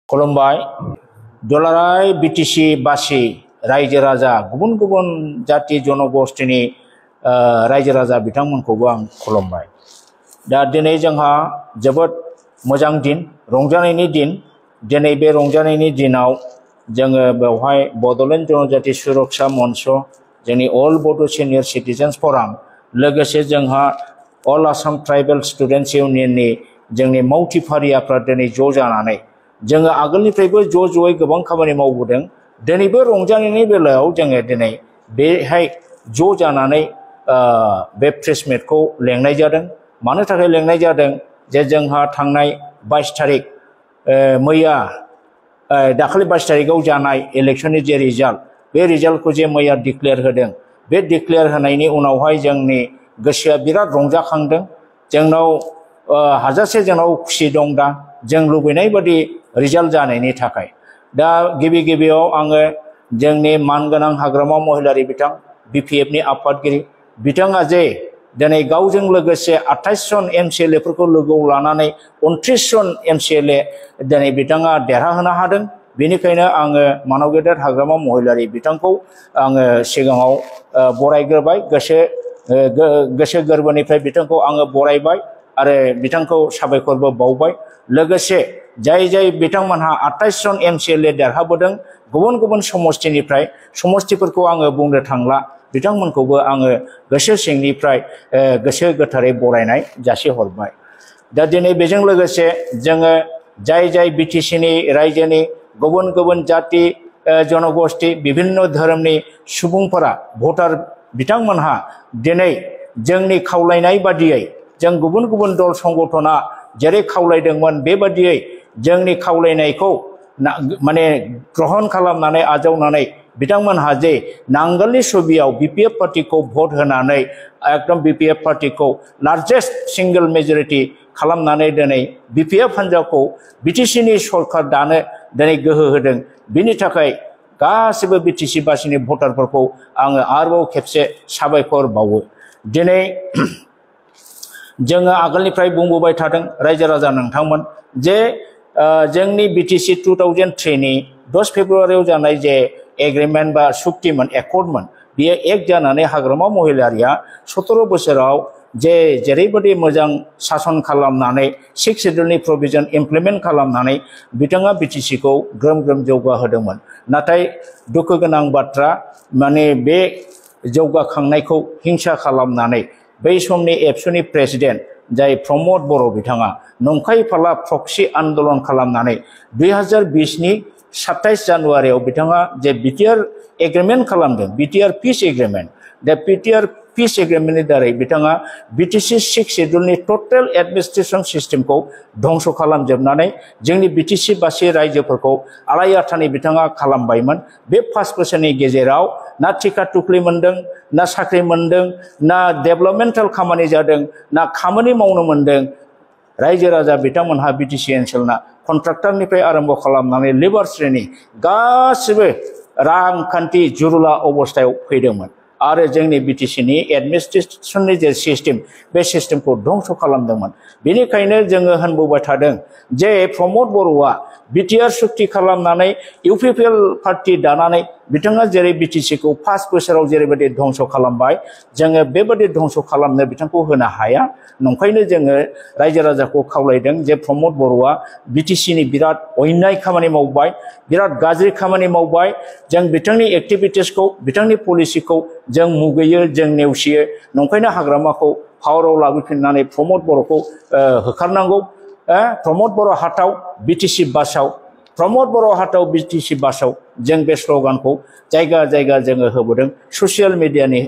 खुलुमबाय दुलाराय बिटिसि बासि रायजो राजा गुबुन गुबुन जाति जनगोष्ठीनि रायजो राजा बिथांमोनखौबो आं खुलुमबाय। दा दिनै जोंहा जोबोद मोजां दिन, रंजानायनि दिन। दिनै बे रंजानायनि दिनाव जोङो बेवहाय बड'लेण्ड जनजाति सुरक्षा मंच, जोंनि अल बड' सिनियर सिटिजेन्स फराम, लोगोसे जोंहा अल आसाम ट्राइबेल स्टुडेन्ट्स इउनियननि जोंनि मावथिफारियाफ्रा दिनै ज' जानानै जोङो आगोलनिफ्रायबो ज'यै गोबां खामानि मावबोदों। दिनैबो रंजानायनि बेलायाव जोङो दिनै बेहाय ज' जानानै बे प्रेस मिटखौ लेंनाय जादों। मानो थाखाय लेंनाय जादों जे जोंहा थांनाय 22 तारिख मैया दाखालि 22 तारिखआव जानाय इलेक्शननि जे रिजाल्ट, बे रिजाल्टखौ जे मैया डिक्लेयार होदों, बे डिक्लेयार होनायनि उनावहाय जोंनि गोसोआ बिराद रंजाखांदों। जोंनाव हाजासे जोंनाव खुसि दं। दा जों लुबैनाय बादि रिजाल्ट जानायनि थाखाय दा गिबियाव आङो जोंनि मानगोनां हाग्रामा महिलारि बिथां बिपिएफनि आफादगिरि बिथाङा जे दिनै गावजों लोगोसे 28 जन एमसिएलएफोरखौ लोगोआव लानानै 29 जन एमसिएलए दिनै बिथाङा देरहाहोनो हादों। बेनिखायनो आङो मानव गेदेर हाग्रामा महिलारि बिथांखौ आङो सिगाङाव बरायग्रोबाय। गोसो गोरबोनिफ्राय बिथांखौ आङो बरायबाय आरो बिथांखौ साबायखरबो बावबाय। लोगोसे जाय बिथांमोनहा 28 जन एमसिएलए देरहाबोदों गुबुन गुबुन समष्टिनिफ्राय, समष्टिफोरखौ आङो बुंनो थांला, बिथांमोनखौबो आङो गोसो सिंनिफ्राय गोसो गोथारै बरायनाय जासिहरबाय। दा दिनै बेजों लोगोसे जोङो जाय बिटिसिनि रायजोनि गुबुन गुबुन जाति जनगोष्ठी विभिन्न धोरोमनि सुबुंफोरा भटार बिथांमोनहा दिनै जोंनि खावलायनाय बादियै जों गुबुन गुबुन दल संगठना जेरै खावलायदोंमोन बेबादियै जोंनि खावलायनायखौ माने ग्रहण खालामनानै आजावनानै बिथांमोनहा जे नांगोलनि सुबियाव बिपिएफ पार्टिखौ भट होनानै एकदम बिपिएफ पार्टिखौ लार्जेस्ट सिंगल मेजरिटि खालामनानै दिनै बिपिएफ हान्जाखौ बिटिसिनि सरकार दानो दिनै गोहो होदों। बिनि थाखाय गासिबो बिटिसि बासिनि भटारफोरखौ आङो आरोबाव खेबसे साबायखर बावो। दिनै जोङो आगोलनिफ्राय बुंबोबाय थादों रायजो राजा नोंथांमोन जे जोंनि बिटिसि 2003 नि 10 फेब्रुवारियाव जानाय जे एग्रिमेन्ट बा सुक्तिमोन, एकर्डमोन, बियो एक जानानै हाग्रामा महिलारिया 17 बोसोराव जेरैबायदि मोजां सासन खालामनानै 6 शेड्युलनि प्रभिजन इमप्लिमेन्ट खालामनानै बिथाङा बिटिसिखौ ग्रोम ग्रोम जौगाहोदोंमोन। नाथाय दुखु गोनां बाथ्रा, माने बे जौगाखांनायखौ हिंसा खालामनानै बै समनि एबसुनि प्रेसिडेन्ट जाय प्रमद बर' बिथाङा नंखाय फाला प्रक्सि आन्दलन खालामनानै 2020 नि 27 जानुवारियाव बिथाङा जे बिटिआर एग्रिमेन्ट खालामदों, बिटिआर पिस एग्रिमेन्ट, दा बिटिआर पिस एग्रिमेन्टनि दारै बिथाङा बिटिसि 6 शेड्युलनि टटेल एडमिनिस्ट्रेसन सिस्टेमखौ धंस खालामजोबनानै जोंनि बिटिसि बासि रायजोफोरखौ आलाय आथानि बिथाङा खालामबायमोन। बे 5 बोसोरनि गेजेराव ना टिका टुकलि मोनदों, ना साख्रि मोनदों, ना डेभेलपमेन्टेल खामानि जादों, ना खामानि मावनो मोनदों। रायजो राजा बिथांमोनहा बिटिसि ओनसोलना कन्ट्राक्टरनिफ्राय आरम्भ खालामनानै लेबार श्रेणी गासिबो रांखान्थि जुरुला अबस्थायाव फैदोंमोन आरो जोंनि बिटिसिनि एडमिनिस्ट्रेसननि जे सिस्टेम, बे सिस्टेमखौ धंस खालामदोंमोन। बेनिखायनो जोङो होनबोबाय थादों जे प्रमद बर'आ बिटिआर सुक्ति खालामनानै इउपिपिएल पार्टी दानानै बिथाङा जेरै बिटिसिखौ 5 बोसोराव जेरैबायदि धंस खालामबाय, जोङो बेबायदि धंस खालामनो बिथांखौ होनो हाया। नंखायनो जोङो रायजो राजाखौ खावलायदों जे प्रमद बर'आ बिटिसिनि बिराद अन्याय खामानि मावबाय, बिराद गाज्रि खामानि मावबाय। जों बिथांनि एक्टिभिटिसखौ, बिथांनि पलिसिखौ जों मुगैयो, जों नेवसियो। नंखायनो हाग्रामाखौ पावाराव लाबोफिननानै प्रमद बर'खौ होखारनांगौ। प्रमद बर' हाथाव बिटिसि बासाव, प्रमद बर' हाथाव बिटिसि बासाव, जों बे स्लगानखौ जायगा जायगा जोङो होबोदों, ससियेल मिडियानि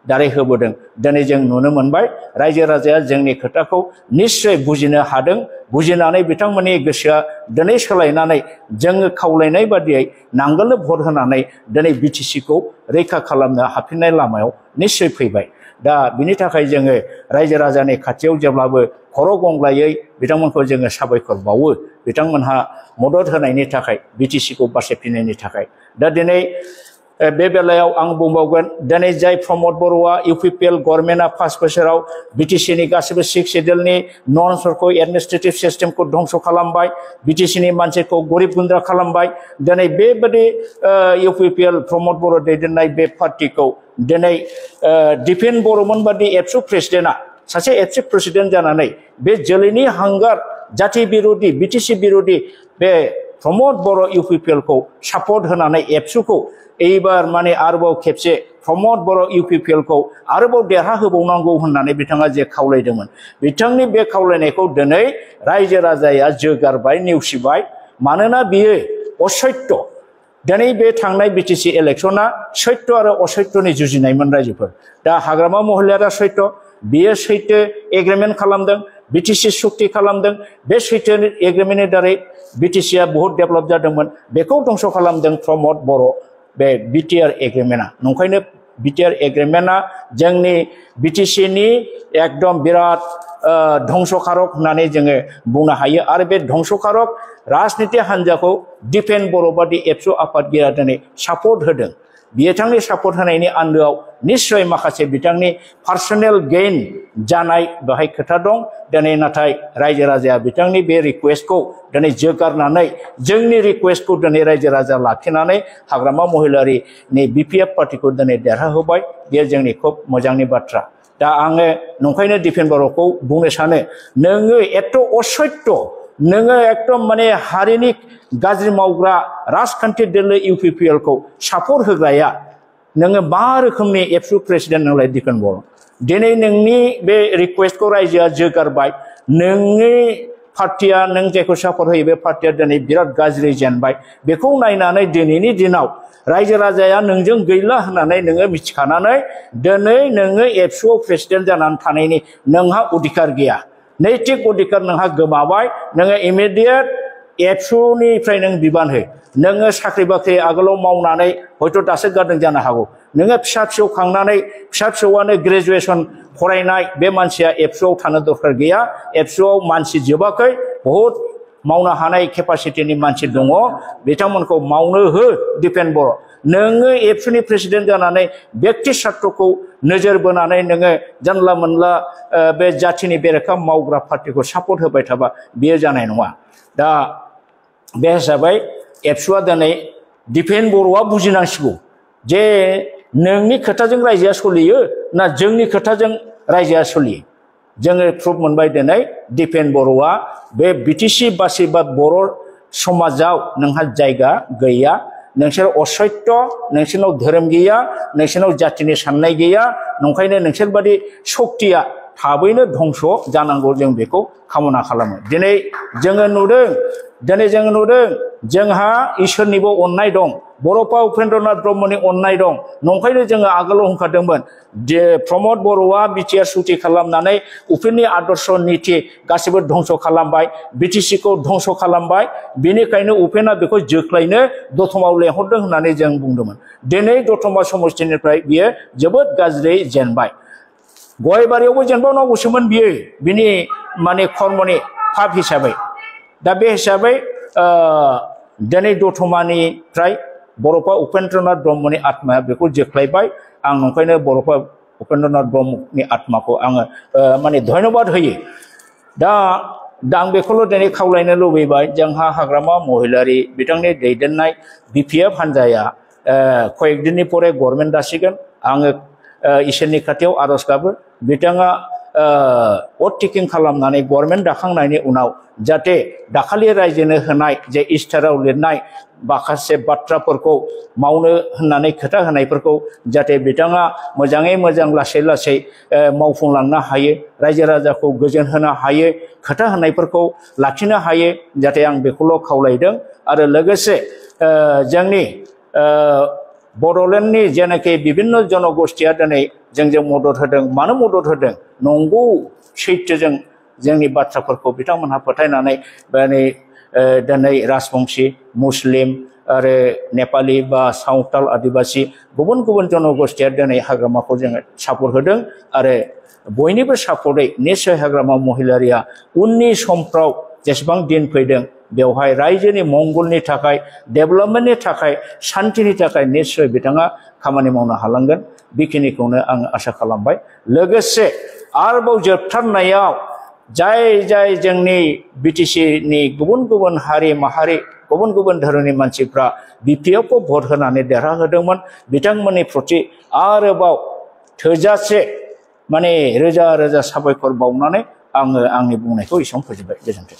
दारै होबोदों। दिनै जों नुनो मोनबाय रायजो राजाया जोंनि खोथाखौ निश्चय बुजिनो हादों। बुजिनानै बिथांमोननि गोसोआ दिनै सोलायनानै जोङो खावलायनाय बादियै नांगोलनो भट होनानै दिनै बिटिसिखौ रैखा खालामनो हाफिननाय लामायाव निश्चय फैबाय। दा बिनि थाखाय जोङो रायजो राजानि खाथियाव जेब्लाबो खर' गंग्लायै बिथांमोनखौ जोङो साबायखर बावो, बिथांमोनहा मदद होनायनि थाखाय, बिटिसिखौ बासायफिननायनि थाखाय। दा दिनै बे बेलायाव आं बुंबावगोन दिनै जाय प्रमद बर'आ इउपिपिएल गभर्नमेन्टआ 5 बोसोराव बिटिसिनि गासिबो 6 शेड्यूलनि नर्म्सफोरखौ एडमिनिस्ट्रेटिव सिस्टेमखौ ध्वंस खालामबाय बिटिसिनि मानसिखौ गरिब गुन्द्रा खालामबाय दिनै बेबादि इउपिपिएल प्रमद बर' दैदेननाय बे पार्टिखौ दिनै दिपेन बर'मोन बादि एबसु प्रेसिडेन्टआ सासे एबसु प्रेसिडेन्ट जानानै बे जोलैनि हांगार जाति बिरोधी बिटिसि बिरोधी बे प्रमद बर' इउपिपिएल को सापर्ट होनानै एबसुखौ एबार माने आरोबाव खेबसे प्रमद बर' इउपिपिएल को आरोबाव देरहा होबावनांगौ होननानै बिथाङा जे खावलायदोंमोन बिथांनि बे खावलायनायखौ दिनै रायजो राजाया जोगारबाय नेवसिबाय मानोना बियो असत्य दिनै बे थांनाय बिटिसि इलेक्शना सत्य आरो असत्यनि जुजिनायमोन रायजोफोर दा हाग्रामा महिलारिया सत्य बियो सैथो एग्रिमेन्ट खालामदों बिटिसि सुक्ति खालामदों बे सैथो एग्रिमेन्टनि दारै बिटिसिया बहुत डेभेलप जादोंमोन बेखौ ध्वंस खालामदों प्रमद बर' बे बिटिआर एग्रिमेन्टआ नंखायनो बिटिआर एग्रिमेन्टआ जोंनि बिटिसिनि एकदम बिराद ध्वंसकारक होननानै जोङो बुंनो हायो आरो बे ध्वंसकारक राजनीति हान्जाखौ दिपेन बर' बादि एबसु आफादगिरिया दिनै सापर्ट होदों बिथांनि सापर्ट होनायनि आन्दोआव निश्चय माखासे बिथांनि पार्सनेल गेइन जानाय बेहाय खोथा दं दिनै नाथाय रायजो राजाया बिथांनि बे रिक्वेस्टखौ दिनै जोगारनानै जोंनि रिक्वेस्टखौ दिनै रायजो राजा लाखिनानै हाग्रामा महिलारिनि बिपिएफ पार्टिखौ दिनै देरहाहोबाय बेयो जोंनि खोब मोजांनि बाथ्रा दा आङो नंखायनो दिपेन बर'खौ बुंनो सानो नोङो एथ' असत्य नोङो एकदम माने हारिनि गाज्रि मावग्रा राजखान्थि दोलो इउपिपिएल को सापर्ट होग्राया नोङो मा रोखोमनि एबसु प्रेसिडेन्ट नोंलाय दिपेन बर' दिनै नोंनि बे रिक्वेस्टखौ रायजोआ जोगारबाय नोंनि पार्टिया नों जायखौ सापर्ट होयो बे पार्टिया दिनै बिराद गाज्रि जेनबाय बेखौ नायनानै दिनैनि दिनाव रायजो राजाया नोंजों गैला होननानै नोङो मिथिखानानै दिनै नोङो एबसुआव प्रेसिडेन्ट जानानै थानायनि नोंहा अधिकार गैया नैतिक अधिकार नोंहा गोमाबाय नोङो इमिडियेट एबसुनिफ्राय नों बिबान हो नोङो साख्रि बाख्रि आगोलाव मावनानै हयथ' दासो गारदों जानो हागौ नोङो फिसा फिसौ खांनानै फिसा फिसौआनो ग्रेजुएसन फरायनाय बे मानसिया एबसुआव थानो दरकार गैया एबसुआव मानसि जोबाखै बहुत मावनो हानाय केपासिटिनि मानसि दङ बिथांमोनखौ मावनो हो दिपेन बर' नोङो एबसुनि प्रेसिडेन्ट जानानै व्यक्ति स्वार्थखौ नोजोर बोनानै नोङो जानला मोनला बे जातिनि बेरेखा मावग्रा पार्टिखौ सापर्ट होबाय थाबा बियो जानाय नङा दा बे हिसाबै एबसुआ दिनै दिपेन बर'आ बुजिनांसिगौ जे नोंनि खोथाजों रायजोआ सोलियो ना जोंनि खोथाजों रायजोआ सोलियो जोङो प्रुफ मोनबाय दिनै दिपेन बर'आ बे बिटिसि बासि बा बर' समाजाव नोंहा जायगा गैया नोंसोर असत्य नोंसोरनाव धोरोम गैया नोंसोरनाव जातिनि साननाय गैया नंखायनो नोंसोरबादि शक्तिया थाबैनो ध्वंस जानांगौ जों बेखौ कामना खालामो दिनै जोङो नुदों जोंहा इसोरनिबो अननाय दं बर'फा उपेन्द्रनाथ ब्रह्मनि अननाय दं नंखायनो जोङो आगोलाव होनखादोंमोन जे प्रमद बर'आ बिटिआर सुक्ति खालामनानै उपेननि आदर्श नीति गासिबो ध्वंस खालामबाय बिटिसिखौ ध्वंस खालामबाय बेनिखायनो उपेना बेखौ जोख्लायनो दतमायाव लेंहरदों होननानै जों बुंदोंमोन दिनै दतमा समष्टिनिफ्राय बियो जोबोद गाज्रि जेनबाय गयबारियावबो जेनबावनांगौसोमोन बियो बिनि माने कर्मनि पाप हिसाबै दा बे हिसाबै दिनै दतमानिफ्राय बर'फा उपेन्द्रनाथ ब्रह्मनि आत्माया बेखौ जोख्लायबाय आं नंखायनो बर'फा उपेन्द्रनाथ ब्रह्मनि आत्माखौ आङो माने धन्यबाद होयो दा आं बेखौल' दिनै खावलायनो लुबैबाय जोंहा हाग्रामा महिलारि बिथांनि दैदेननाय बिपिएफ हान्जाया कयेक दिननि परे गभर्नमेन्ट दासिगोन आङो इसोरनि खाथियाव आरज गाबो बिथाङा अथ टेकिं खालामनानै गभर्नमेन्ट दाखांनायनि उनाव जाहाथे दाखालि रायजोनो होनाय जे इस्टाराव लिरनाय माखासे बाथ्राफोरखौ मावनो होननानै खोथा होनायफोरखौ जाहाथे बिथाङा मोजाङै मोजां लासै लासै मावफुंलांनो हायो रायजो राजाखौ गोजोन होनो हायो खोथा होनायफोरखौ लाखिनो हायो जाहाथे आं बेखौल' खावलायदों आरो लोगोसे जोंनि बड'लेण्डनि जेनाखि बिभिन्न जनगोष्ठिया दिनै जोंजों मदद होदों मानो मदद होदों नंगौ सैथोजों जोंनि बाथ्राफोरखौ बिथांमोनहा फोथायनानै दिनै राजबंशी मुस्लिम आरो नेपाली बा सावताल आदिबासी गुबुन गुबुन जनगोष्ठिया दिनै हाग्रामाखौ जोङो सापर्ट होदों आरो बयनिबो सापर्टै निश्चय हाग्रामा महिलारिया उननि समफ्राव जेसेबां दिन फैदों बेवहाय रायजोनि मंगलनि थाखाय डेभेलपमेन्टनि थाखाय शान्तिनि थाखाय निश्चय बिथाङा खामानि मावनो हालांगोन बेखिनिखौनो आं आसा खालामबाय। लोगोसे आरोबाव जोबथारनायाव जाय जोंनि बिटिसिनि गुबुन गुबुन हारि माहारि गुबुन गुबुन धोरोमनि मानसिफ्रा बिपिएफखौ भट होनानै देरहाहोदोंमोन बिथांमोननि प्रति आरोबाव थोजासे रोजा रोजा साबायखर बावनानै आङो आंनि बुंनायखौ एसेबां फोजोबबाय। गोजोन्थों।